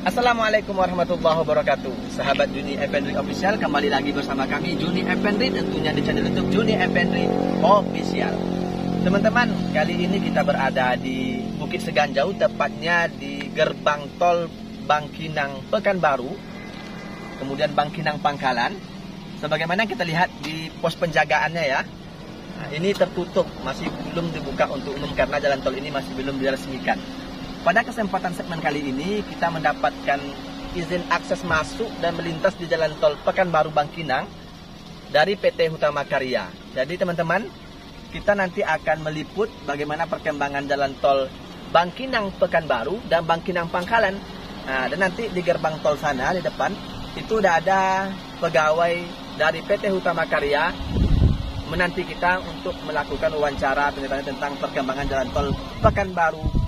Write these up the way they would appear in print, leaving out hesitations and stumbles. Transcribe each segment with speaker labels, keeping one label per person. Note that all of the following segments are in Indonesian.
Speaker 1: Assalamualaikum warahmatullahi wabarakatuh. Sahabat Juni Effendri Official, kembali lagi bersama kami Juni Effendri, tentunya di channel YouTube Juni Effendri Official. Teman-teman, kali ini kita berada di Bukit Seganjau, tepatnya di gerbang tol Bangkinang Pekanbaru, kemudian Bangkinang Pangkalan. Sebagaimana kita lihat di pos penjagaannya ya. Nah, ini tertutup, masih belum dibuka untuk umum karena jalan tol ini masih belum diresmikan. Pada kesempatan segmen kali ini kita mendapatkan izin akses masuk dan melintas di jalan tol Pekanbaru Bangkinang dari PT Hutama Karya. Jadi teman-teman, kita nanti akan meliput bagaimana perkembangan jalan tol Bangkinang Pekanbaru dan Bangkinang Pangkalan. Nah, dan nanti di gerbang tol sana di depan itu udah ada pegawai dari PT Hutama Karya menanti kita untuk melakukan wawancara tentang perkembangan jalan tol Pekanbaru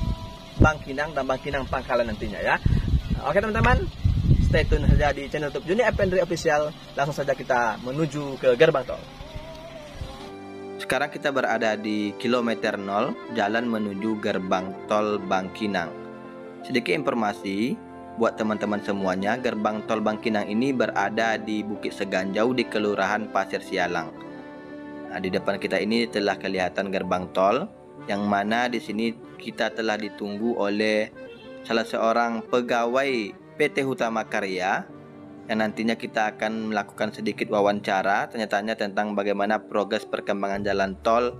Speaker 1: Bangkinang dan Bangkinang Pangkalan nantinya ya. Oke teman-teman, stay tune saja di channel YouTube Juni Effendri Official. Langsung saja kita menuju ke gerbang tol. Sekarang kita berada di kilometer 0, jalan menuju gerbang tol Bangkinang. Sedikit informasi buat teman-teman semuanya, gerbang tol Bangkinang ini berada di Bukit Seganjau di Kelurahan Pasir Sialang. Nah, di depan kita ini telah kelihatan gerbang tol, yang mana di sini kita telah ditunggu oleh salah seorang pegawai PT Hutama Karya yang nantinya kita akan melakukan sedikit wawancara tanya-tanya tentang bagaimana progres perkembangan jalan tol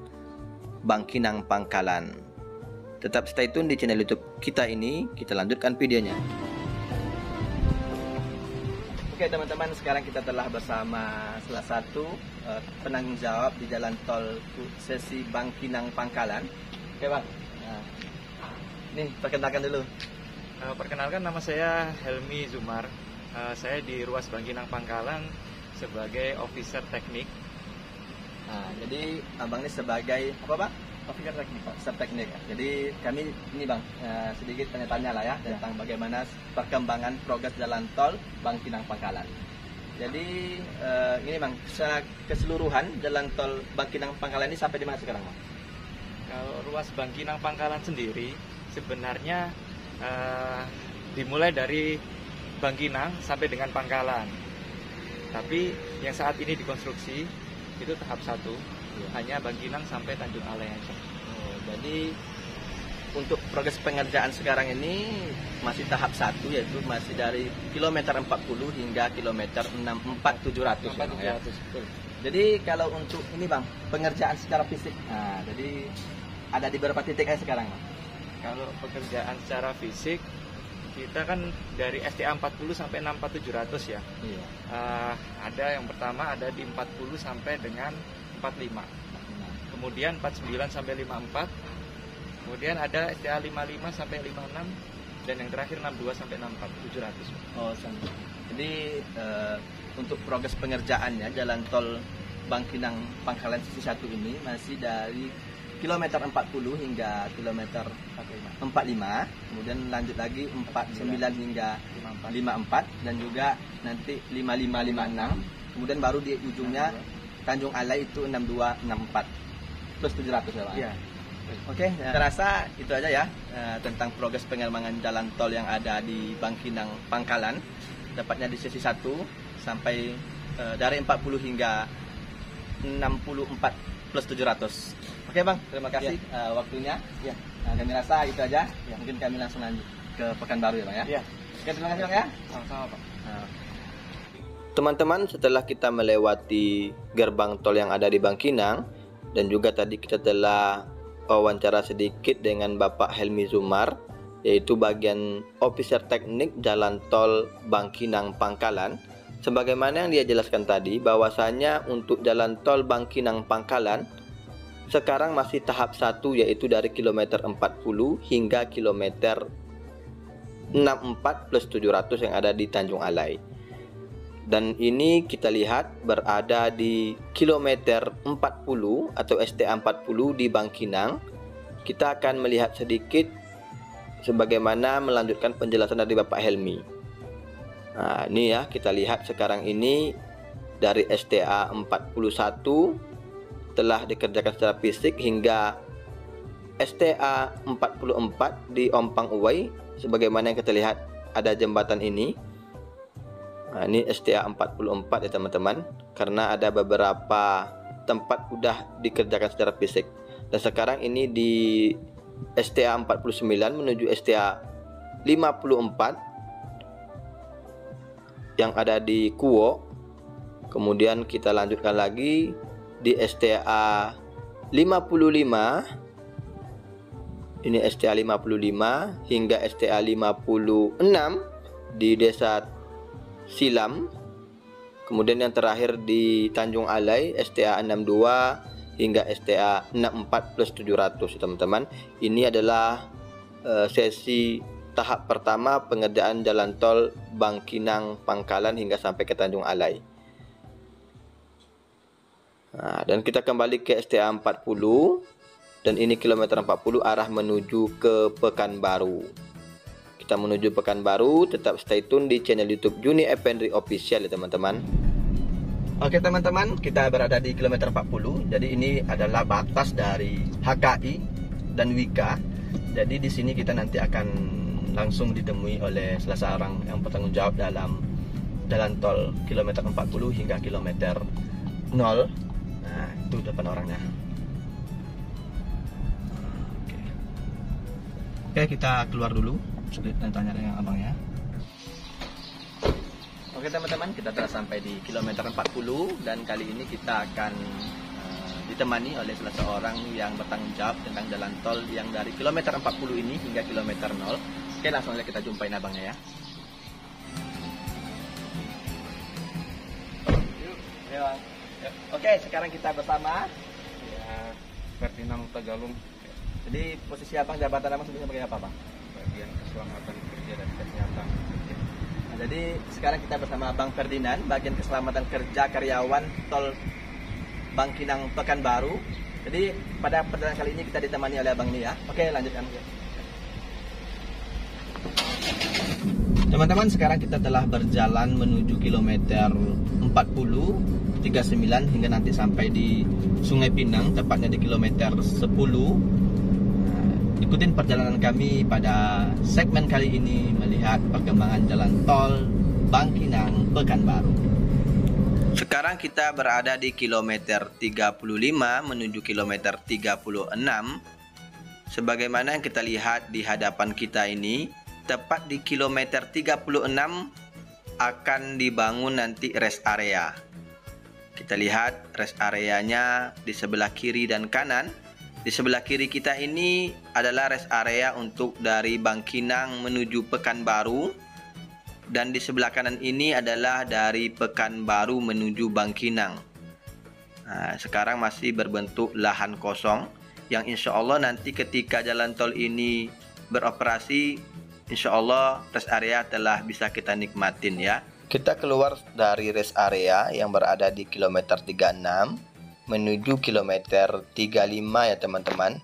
Speaker 1: Bangkinang Pangkalan. Tetap stay tune di channel YouTube kita ini, kita lanjutkan videonya. Oke teman-teman, sekarang kita telah bersama salah satu penanggung jawab di jalan tol sesi Bangkinang Pangkalan. Oke bang, nah, nih perkenalkan dulu.
Speaker 2: Perkenalkan, nama saya Helmi Zumar. Saya di ruas Bangkinang Pangkalan sebagai officer teknik.
Speaker 1: Nah, jadi abang ini sebagai apa bang?
Speaker 2: Officer teknik.
Speaker 1: Officer teknik. Jadi kami ini bang sedikit tanya-tanya lah ya tentang bagaimana perkembangan progres jalan tol Bangkinang Pangkalan. Jadi ini bang, secara keseluruhan jalan tol Bangkinang Pangkalan ini sampai di mana sekarang bang?
Speaker 2: Kalau ruas Bangkinang Pangkalan sendiri sebenarnya dimulai dari Bangkinang sampai dengan Pangkalan. Tapi yang saat ini dikonstruksi itu tahap 1, hanya Bangkinang sampai Tanjung Alai aja.
Speaker 1: Oh, jadi untuk progres pengerjaan sekarang ini masih tahap 1, yaitu masih dari kilometer 40 hingga kilometer 4700. Ya. Jadi kalau untuk ini bang, pengerjaan secara fisik, nah, jadi ada di beberapa titik sekarang bang?
Speaker 2: Kalau pekerjaan secara fisik, kita kan dari STA 40 sampai 64700 ya.
Speaker 1: Iya.
Speaker 2: Ada yang pertama ada di 40 sampai dengan 45. Kemudian 49 sampai 54. Kemudian ada STA 55 sampai 56 dan yang terakhir 62 sampai 64 700.
Speaker 1: Oh, jadi untuk progres pengerjaannya jalan tol Bangkinang Pangkalan sisi 1 ini masih dari kilometer 40 hingga kilometer 45, kemudian lanjut lagi 49 hingga 54 dan juga nanti 55 56, kemudian baru di ujungnya Tanjung Alai itu 62 64 plus 700 ya Pak.
Speaker 2: Iya.
Speaker 1: Oke, saya rasa itu aja ya tentang progres pengembangan jalan tol yang ada di Bangkinang Pangkalan, tepatnya di sesi 1 sampai dari 40 hingga 64 plus 700. Oke bang, terima kasih waktunya. Ya. Nah, kami rasa itu aja. Ya. Mungkin kami langsung lanjut ke Pekanbaru ya bang ya.
Speaker 2: Ya.
Speaker 1: Oke, terima kasih bang ya.
Speaker 2: Sama-sama Pak.
Speaker 1: Teman-teman, setelah kita melewati gerbang tol yang ada di Bangkinang dan juga tadi kita telah wawancara sedikit dengan Bapak Helmi Zumar, yaitu bagian officer teknik jalan tol Bangkinang Pangkalan. Sebagaimana yang dia jelaskan tadi, bahwasanya untuk jalan tol Bangkinang Pangkalan sekarang masih tahap 1, yaitu dari kilometer 40 hingga kilometer 64 plus 700 yang ada di Tanjung Alai. Dan ini kita lihat berada di kilometer 40 atau STA 40 di Bangkinang. Kita akan melihat sedikit sebagaimana melanjutkan penjelasan dari Bapak Helmi. Nah, ini ya, kita lihat sekarang ini dari STA 41 telah dikerjakan secara fisik hingga STA 44 di Ompang Uwai sebagaimana yang kita lihat ada jembatan ini. Nah, ini STA 44 ya teman-teman, karena ada beberapa tempat udah dikerjakan secara fisik. Dan sekarang ini di STA 49 menuju STA 54 yang ada di Kuwo. Kemudian kita lanjutkan lagi di STA 55. Ini STA 55 hingga STA 56 di Desa Silam. Kemudian yang terakhir di Tanjung Alai STA 62 hingga STA 64 plus 700 teman-teman. Ini adalah sesi tahap pertama pengerjaan jalan tol Bangkinang Pangkalan hingga sampai ke Tanjung Alai. Nah, dan kita kembali ke STA 40 dan ini kilometer 40 arah menuju ke Pekanbaru. Kita menuju Pekanbaru, tetap stay tune di channel YouTube Juni Effendri Official ya teman-teman. Oke teman-teman, kita berada di kilometer 40. Jadi ini adalah batas dari HKI dan Wika. Jadi di sini kita nanti akan langsung ditemui oleh salah seorang yang bertanggung jawab dalam jalan tol kilometer 40 hingga kilometer 0. Nah, itu depan orangnya. Oke, kita keluar dulu. Dan tanya dengan abangnya. Oke teman-teman, kita telah sampai di kilometer 40 dan kali ini kita akan ditemani oleh salah seorang yang bertanggung jawab tentang jalan tol yang dari kilometer 40 ini hingga kilometer 0. Oke, langsung aja kita jumpain abangnya ya. Oke, sekarang kita bersama
Speaker 2: Ya, Ferdinand Tagalung.
Speaker 1: Jadi posisi abang, jabatan abang sebenarnya sebagai apa bang?
Speaker 2: Bagian keselamatan kerja dan kesehatan.
Speaker 1: Nah, jadi sekarang kita bersama Bang Ferdinand, bagian keselamatan kerja karyawan tol Bangkinang Pekanbaru. Jadi pada perjalanan kali ini kita ditemani oleh abang ini ya. Oke, lanjutkan. Teman-teman, sekarang kita telah berjalan menuju kilometer 40, 39 hingga nanti sampai di Sungai Pinang, tepatnya di kilometer 10. Ikutin perjalanan kami pada segmen kali ini melihat perkembangan jalan tol Bangkinang Pekanbaru. Sekarang kita berada di kilometer 35 menuju kilometer 36. Sebagaimana yang kita lihat di hadapan kita ini, tepat di kilometer 36 akan dibangun nanti rest area. Kita lihat rest areanya di sebelah kiri dan kanan. Di sebelah kiri kita ini adalah rest area untuk dari Bangkinang menuju Pekanbaru. Dan di sebelah kanan ini adalah dari Pekanbaru menuju Bangkinang. Nah, sekarang masih berbentuk lahan kosong yang insya Allah nanti ketika jalan tol ini beroperasi, insya Allah rest area telah bisa kita nikmatin ya. Kita keluar dari rest area yang berada di kilometer 36 menuju kilometer 35 ya teman-teman.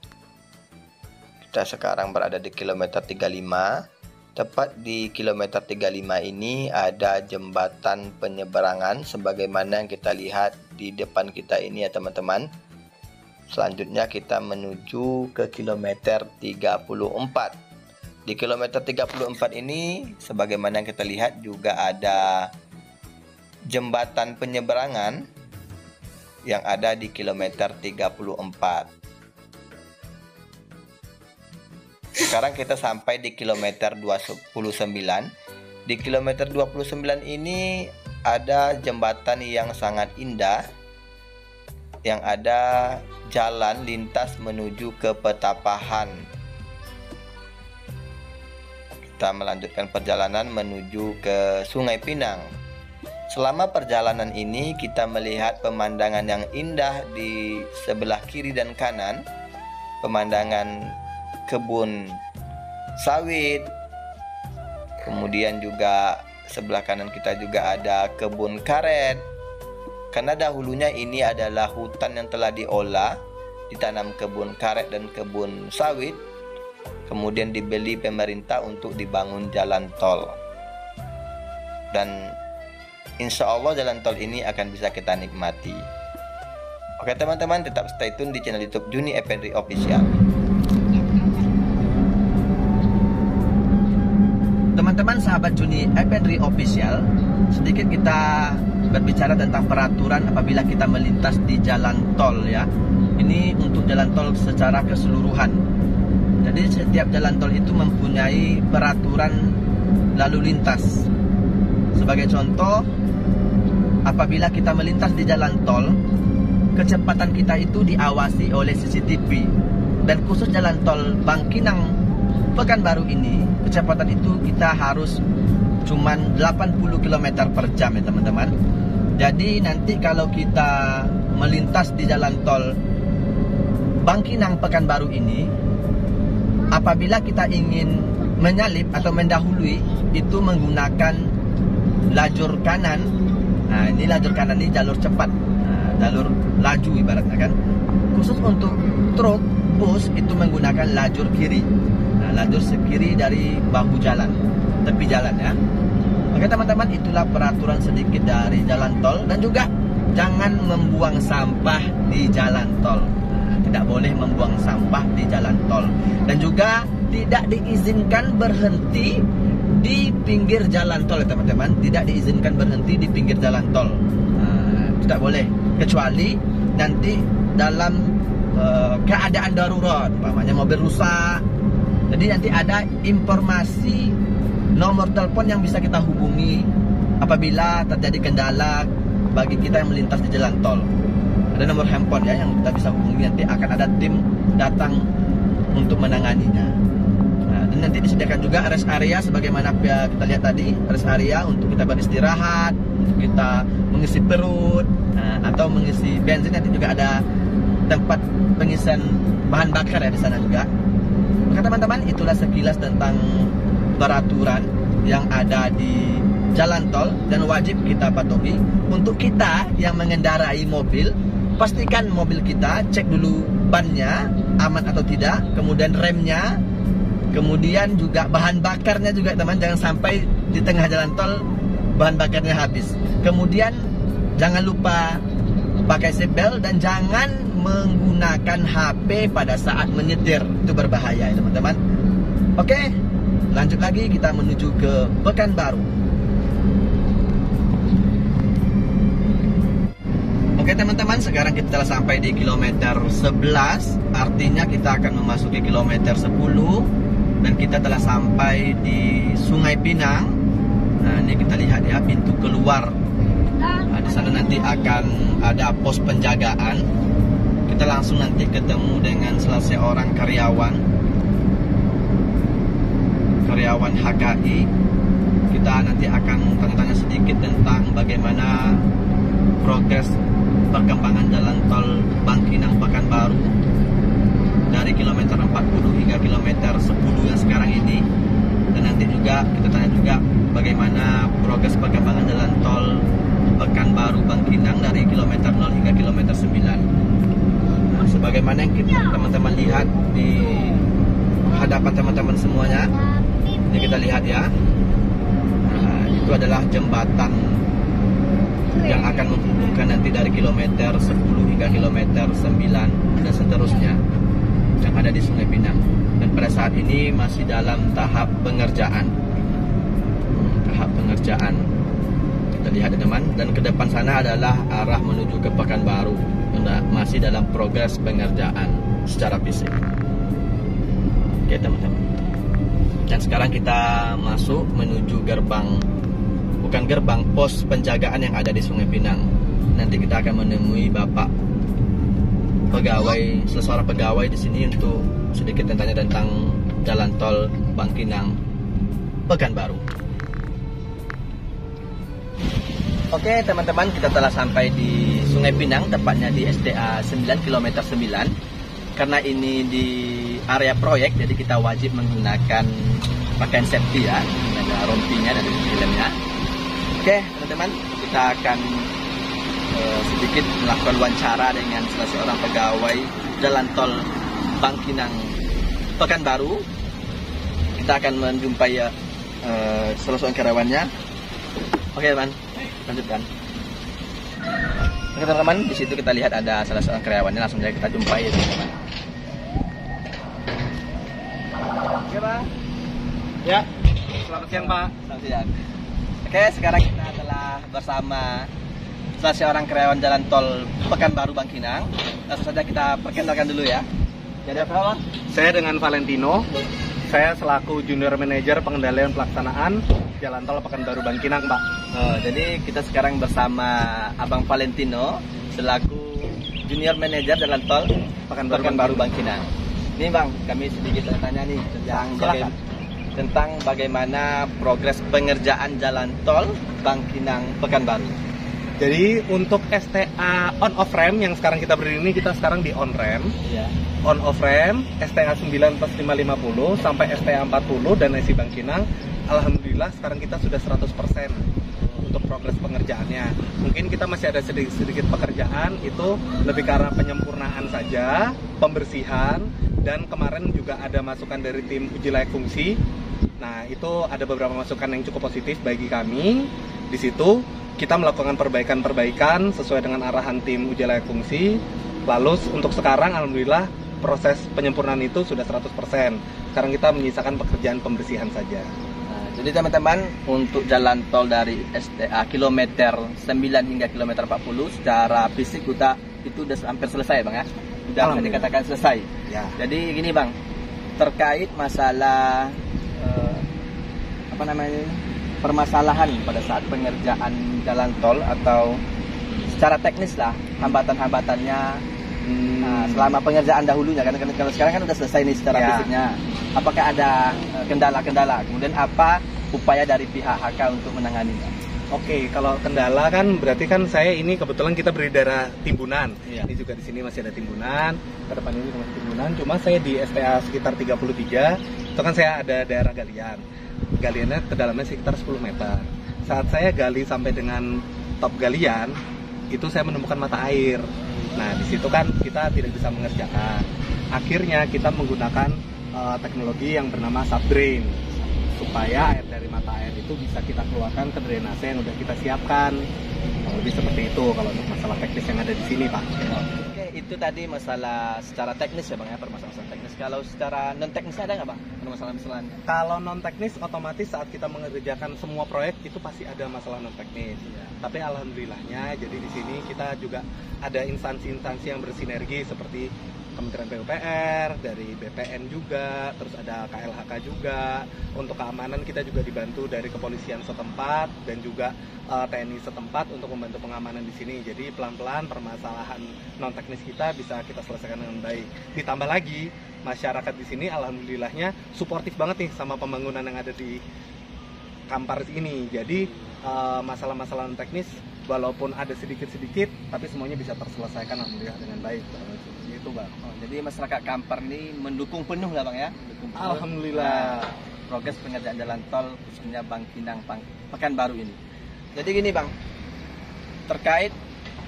Speaker 1: Kita sekarang berada di kilometer 35. Tepat di kilometer 35 ini ada jembatan penyeberangan sebagaimana yang kita lihat di depan kita ini ya teman-teman. Selanjutnya kita menuju ke kilometer 34. Di kilometer 34 ini sebagaimana yang kita lihat juga ada jembatan penyeberangan yang ada di kilometer 34. Sekarang kita sampai di kilometer 29. Di kilometer 29 ini ada jembatan yang sangat indah yang ada jalan lintas menuju ke Petapahan. Kita melanjutkan perjalanan menuju ke Sungai Pinang. Selama perjalanan ini kita melihat pemandangan yang indah di sebelah kiri dan kanan. Pemandangan kebun sawit. Kemudian juga sebelah kanan kita juga ada kebun karet. Karena dahulunya ini adalah hutan yang telah diolah, ditanam kebun karet dan kebun sawit. Kemudian dibeli pemerintah untuk dibangun jalan tol. Dan insya Allah jalan tol ini akan bisa kita nikmati. Oke teman-teman, tetap stay tune di channel YouTube Juni Effendri Official. teman-teman sahabat Juni Effendri Official, sedikit kita berbicara tentang peraturan apabila kita melintas di jalan tol ya. Ini untuk jalan tol secara keseluruhan. Jadi setiap jalan tol itu mempunyai peraturan lalu lintas. Sebagai contoh, apabila kita melintas di jalan tol, kecepatan kita itu diawasi oleh CCTV. Dan khusus jalan tol Bangkinang Pekanbaru ini, kecepatan itu kita harus cuman 80 km per jam ya teman-teman. Jadi nanti kalau kita melintas di jalan tol Bangkinang Pekanbaru ini, apabila kita ingin menyalip atau mendahului, itu menggunakan lajur kanan. Nah, ini lajur kanan ini jalur cepat, jalur laju ibaratnya kan. Khusus untuk truk, bus itu menggunakan lajur kiri. Nah, lajur sekiri dari bahu jalan, tepi jalan ya. Oke teman-teman, itulah peraturan sedikit dari jalan tol. Dan juga jangan membuang sampah di jalan tol. Tidak boleh membuang sampah di jalan tol. Dan juga tidak diizinkan berhenti di pinggir jalan tol ya teman-teman. Tidak diizinkan berhenti di pinggir jalan tol. Tidak boleh, kecuali nanti dalam keadaan darurat, umpamanya mobil rusak. Jadi nanti ada informasi nomor telepon yang bisa kita hubungi apabila terjadi kendala bagi kita yang melintas di jalan tol. Ada nomor handphone ya yang kita bisa hubungi, nanti akan ada tim datang untuk menanganinya. Nah, dan nanti disediakan juga rest area sebagaimana kita lihat tadi, rest area untuk kita beristirahat, untuk kita mengisi perut, atau mengisi bensin. Nanti juga ada tempat pengisian bahan bakar ya di sana juga. Maka teman-teman, itulah sekilas tentang peraturan yang ada di jalan tol dan wajib kita patuhi. Untuk kita yang mengendarai mobil, pastikan mobil kita cek dulu bannya aman atau tidak, kemudian remnya, kemudian juga bahan bakarnya juga teman, jangan sampai di tengah jalan tol bahan bakarnya habis. Kemudian jangan lupa pakai seatbelt dan jangan menggunakan HP pada saat menyetir, itu berbahaya ya teman-teman. Oke, lanjut lagi, kita menuju ke Pekanbaru. Oke teman-teman, sekarang kita telah sampai di kilometer 11. Artinya kita akan memasuki kilometer 10. Dan kita telah sampai di Sungai Pinang. Nah, ini kita lihat ya, pintu keluar. Nah, di sana nanti akan ada pos penjagaan. Kita langsung nanti ketemu dengan salah seorang karyawan HKI. Kita nanti akan tanya-tanya sedikit tentang bagaimana progres perkembangan jalan tol Bangkinang Pekanbaru dari kilometer 40 hingga kilometer 10 yang sekarang ini. Dan nanti juga kita tanya juga bagaimana progres perkembangan jalan tol Pekanbaru Bangkinang dari kilometer 0 hingga kilometer 9. Nah, sebagaimana yang teman-teman lihat di hadapan teman-teman semuanya, ini kita lihat ya. Nah, itu adalah jembatan yang akan menghubungkan nanti dari kilometer 10 hingga kilometer 9 dan seterusnya yang ada di Sungai Pinang. Dan pada saat ini masih dalam tahap pengerjaan. Kita lihat teman, dan ke depan sana adalah arah menuju ke Pekanbaru. Masih dalam progres pengerjaan secara fisik. Oke teman-teman. Dan sekarang kita masuk menuju gerbang pos penjagaan yang ada di Sungai Pinang. Nanti kita akan menemui bapak pegawai, seorang pegawai di sini untuk sedikit tanya tentang jalan tol Bangkinang Pekanbaru. Oke teman-teman, kita telah sampai di Sungai Pinang, tepatnya di SDA 9 km 9. Karena ini di area proyek, jadi kita wajib menggunakan pakaian safety ya. Ada rompinya dan helmnya. Oke teman-teman, kita akan sedikit melakukan wawancara dengan salah seorang pegawai jalan tol Bangkinang Pekanbaru. Kita akan menjumpai salah seorang karyawannya. Oke teman, lanjutkan. Oke teman-teman, di situ kita lihat ada salah seorang karyawannya, langsung saja kita jumpai teman-teman. Oke bang.
Speaker 3: Ya. Selamat siang Pak.
Speaker 1: Selamat siang. Oke, sekarang kita adalah bersama salah seorang karyawan jalan tol Pekanbaru Bangkinang. Langsung saja kita perkenalkan dulu ya. Jadi apa?
Speaker 3: Saya dengan Valentino. Saya selaku Junior Manager Pengendalian Pelaksanaan Jalan Tol Pekanbaru Bangkinang, Pak.
Speaker 1: Jadi kita sekarang bersama Abang Valentino selaku Junior Manager Jalan Tol Pekanbaru Bangkinang. Ini Bang, kami sedikit tanya nih tentang bagaimana progres pengerjaan jalan tol Bangkinang Pekanbaru.
Speaker 3: Jadi untuk STA on off ramp yang sekarang kita berdiri ini, kita sekarang di on ramp.
Speaker 1: Ya.
Speaker 3: On off ramp STA 9+550 sampai STA 40 dan SI Bangkinang, alhamdulillah sekarang kita sudah 100% untuk progres pengerjaannya. Mungkin kita masih ada sedikit pekerjaan, itu lebih ke arah penyempurnaan saja, pembersihan, dan kemarin juga ada masukan dari tim uji layak fungsi. Nah, itu ada beberapa masukan yang cukup positif bagi kami. Di situ kita melakukan perbaikan-perbaikan sesuai dengan arahan tim uji layak fungsi. Lalu untuk sekarang alhamdulillah proses penyempurnaan itu sudah 100%. Sekarang kita menyisakan pekerjaan pembersihan saja.
Speaker 1: Nah, jadi teman-teman, untuk jalan tol dari STA kilometer 9 hingga kilometer 40 secara fisik itu udah hampir selesai Bang ya. Sudah bisa dikatakan selesai.
Speaker 3: Ya.
Speaker 1: Jadi gini Bang, terkait masalah permasalahan pada saat pengerjaan jalan tol atau secara teknis lah hambatan-hambatannya selama pengerjaan dahulunya, karena kalau sekarang kan udah selesai nih secara fisiknya. Apakah ada kendala-kendala? Kemudian apa upaya dari pihak HK untuk menanganinya?
Speaker 3: Oke, kalau kendala kan berarti kan saya ini kebetulan kita beri daerah timbunan.
Speaker 1: Iya.
Speaker 3: Ini juga di sini masih ada timbunan. Ke depan ini masih timbunan. Cuma saya di STA sekitar 33, itu kan saya ada daerah galian. Galiannya kedalamnya sekitar 10 meter. Saat saya gali sampai dengan top galian, itu saya menemukan mata air. Nah, di situ kan kita tidak bisa mengerjakan. Akhirnya kita menggunakan teknologi yang bernama subdrain, supaya air dari mata air itu bisa kita keluarkan ke drainase yang udah kita siapkan. Lebih seperti itu kalau untuk masalah teknis yang ada di sini, Pak.
Speaker 1: Oke, itu tadi masalah secara teknis ya Bang ya, permasalahan teknis. Kalau secara non teknis ada nggak Bang permasalahan-permasalahannya?
Speaker 3: Kalau non teknis otomatis saat kita mengerjakan semua proyek itu pasti ada masalah non teknis.
Speaker 1: Ya.
Speaker 3: Tapi alhamdulillahnya jadi di sini kita juga ada instansi-instansi yang bersinergi seperti Kementerian PUPR, dari BPN juga, terus ada KLHK juga. Untuk keamanan kita juga dibantu dari kepolisian setempat dan juga TNI setempat untuk membantu pengamanan di sini. Jadi pelan-pelan permasalahan non teknis kita bisa kita selesaikan dengan baik. Ditambah lagi masyarakat di sini alhamdulillahnya suportif banget nih sama pembangunan yang ada di Kampar ini. Jadi masalah-masalah non teknis walaupun ada sedikit-sedikit tapi semuanya bisa terselesaikan alhamdulillah dengan baik. Itu Bang.
Speaker 1: Jadi masyarakat Kampar ini mendukung penuh lah Bang ya? Mendukung penuh.
Speaker 3: Alhamdulillah.
Speaker 1: Progres pengerjaan jalan tol khususnya Bangkinang Pekanbaru ini. Jadi gini Bang, terkait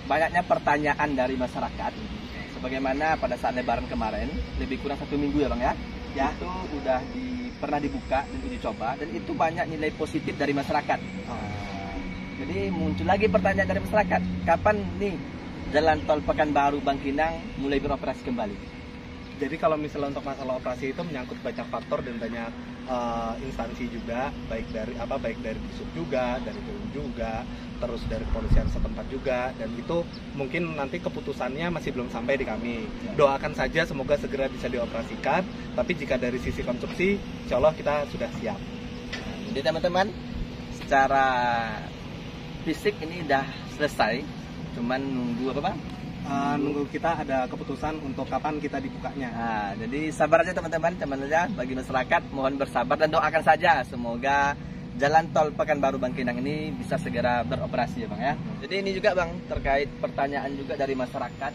Speaker 1: banyaknya pertanyaan dari masyarakat, sebagaimana pada saat Lebaran kemarin, lebih kurang 1 minggu ya Bang ya, itu udah pernah dibuka dan uji coba, dan itu banyak nilai positif dari masyarakat. Jadi muncul lagi pertanyaan dari masyarakat, kapan nih jalan tol Pekanbaru Bangkinang mulai beroperasi kembali?
Speaker 3: Jadi kalau misalnya untuk masalah operasi itu menyangkut banyak faktor dan banyak instansi juga, baik dari Disub juga, dari PU juga, terus dari kepolisian setempat juga, dan itu mungkin nanti keputusannya masih belum sampai di kami. Doakan saja semoga segera bisa dioperasikan, tapi jika dari sisi konstruksi, insya Allah kita sudah siap.
Speaker 1: Jadi teman-teman, secara fisik ini udah selesai, cuman nunggu apa Bang?
Speaker 3: Nunggu kita ada keputusan untuk kapan kita dibukanya.
Speaker 1: Nah, jadi sabar aja teman-teman, aja bagi masyarakat mohon bersabar dan doakan saja semoga jalan tol Pekanbaru Bangkinang ini bisa segera beroperasi ya Bang ya. Jadi ini juga Bang, terkait pertanyaan juga dari masyarakat.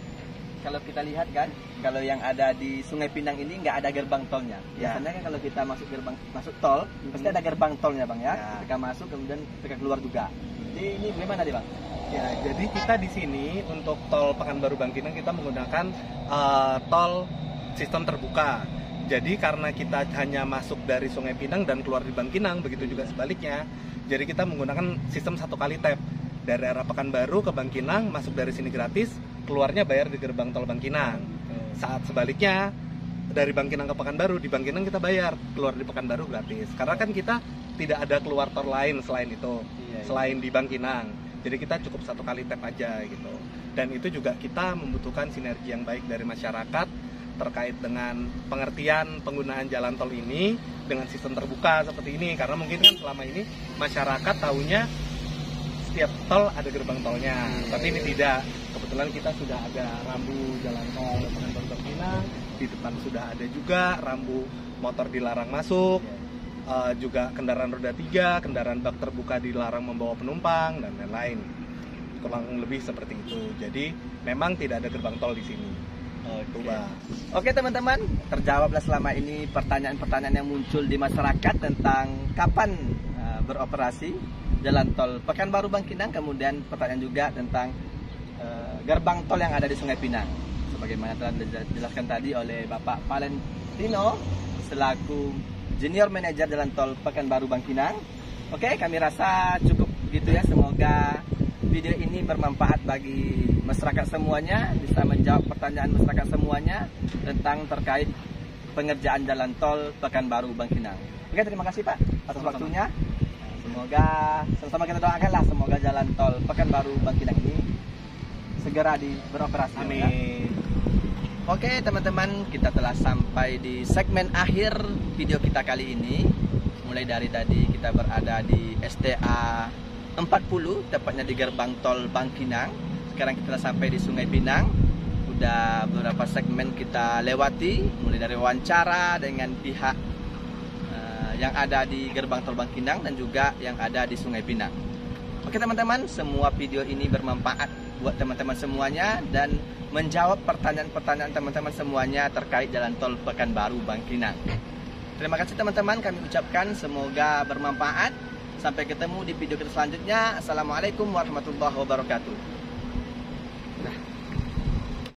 Speaker 1: Kalau kita lihat kan, kalau yang ada di Sungai Pinang ini nggak ada gerbang tolnya. Biasanya kan kalau kita masuk tol, pasti ada gerbang tolnya Bang ya. Ketika masuk kemudian ketika keluar juga. Jadi ini bagaimana nih Bang?
Speaker 3: Ya, jadi kita di sini untuk tol Pekanbaru Bangkinang kita menggunakan tol sistem terbuka. Jadi karena kita hanya masuk dari Sungai Pinang dan keluar di Bangkinang, begitu juga sebaliknya. Jadi kita menggunakan sistem 1 kali tap. Dari arah Pekanbaru ke Bangkinang, masuk dari sini gratis, keluarnya bayar di gerbang tol Bangkinang. Saat sebaliknya, dari Bangkinang ke Pekanbaru, di Bangkinang kita bayar, keluar di Pekanbaru gratis. Karena kan kita tidak ada keluar tol lain selain itu, selain di Bangkinang. Jadi kita cukup satu kali tap aja gitu. Dan itu juga kita membutuhkan sinergi yang baik dari masyarakat terkait dengan pengertian penggunaan jalan tol ini dengan sistem terbuka seperti ini. Karena mungkin kan selama ini masyarakat taunya setiap tol ada gerbang tolnya, tapi ini tidak. Kebetulan kita sudah ada rambu jalan tol Pekanbaru Bangkinang, di depan sudah ada juga rambu motor dilarang masuk, juga kendaraan roda 3, kendaraan bak terbuka dilarang membawa penumpang dan lain-lain. Kurang lebih seperti itu. Jadi memang tidak ada gerbang tol di sini.
Speaker 1: Oke teman-teman, terjawablah selama ini pertanyaan-pertanyaan yang muncul di masyarakat tentang kapan beroperasi jalan tol Pekanbaru Bangkinang, kemudian pertanyaan juga tentang gerbang tol yang ada di Sungai Pinang. Sebagaimana telah dijelaskan tadi oleh Bapak Valentino selaku Junior Manager Jalan Tol Pekanbaru Bangkinang. Oke, kami rasa cukup begitu ya. Semoga video ini bermanfaat bagi masyarakat semuanya, bisa menjawab pertanyaan masyarakat semuanya tentang terkait pengerjaan Jalan Tol Pekanbaru Bangkinang. Oke, terima kasih Pak atas waktunya. Semoga sama-sama kita doakanlah semoga Jalan Tol Pekanbaru Bangkinang ini segera beroperasi.
Speaker 3: Amin.
Speaker 1: Ya. Oke teman-teman, kita telah sampai di segmen akhir video kita kali ini. Mulai dari tadi kita berada di STA 40, tepatnya di gerbang tol Bangkinang. Sekarang kita telah sampai di Sungai Pinang. Udah beberapa segmen kita lewati, mulai dari wawancara dengan pihak yang ada di gerbang tol Bangkinang dan juga yang ada di Sungai Pinang. Oke teman-teman, semua video ini bermanfaat buat teman-teman semuanya dan menjawab pertanyaan-pertanyaan teman-teman semuanya terkait Jalan Tol Pekanbaru Bangkinang. Terima kasih teman-teman, kami ucapkan semoga bermanfaat. Sampai ketemu di video kita selanjutnya. Assalamualaikum warahmatullahi wabarakatuh.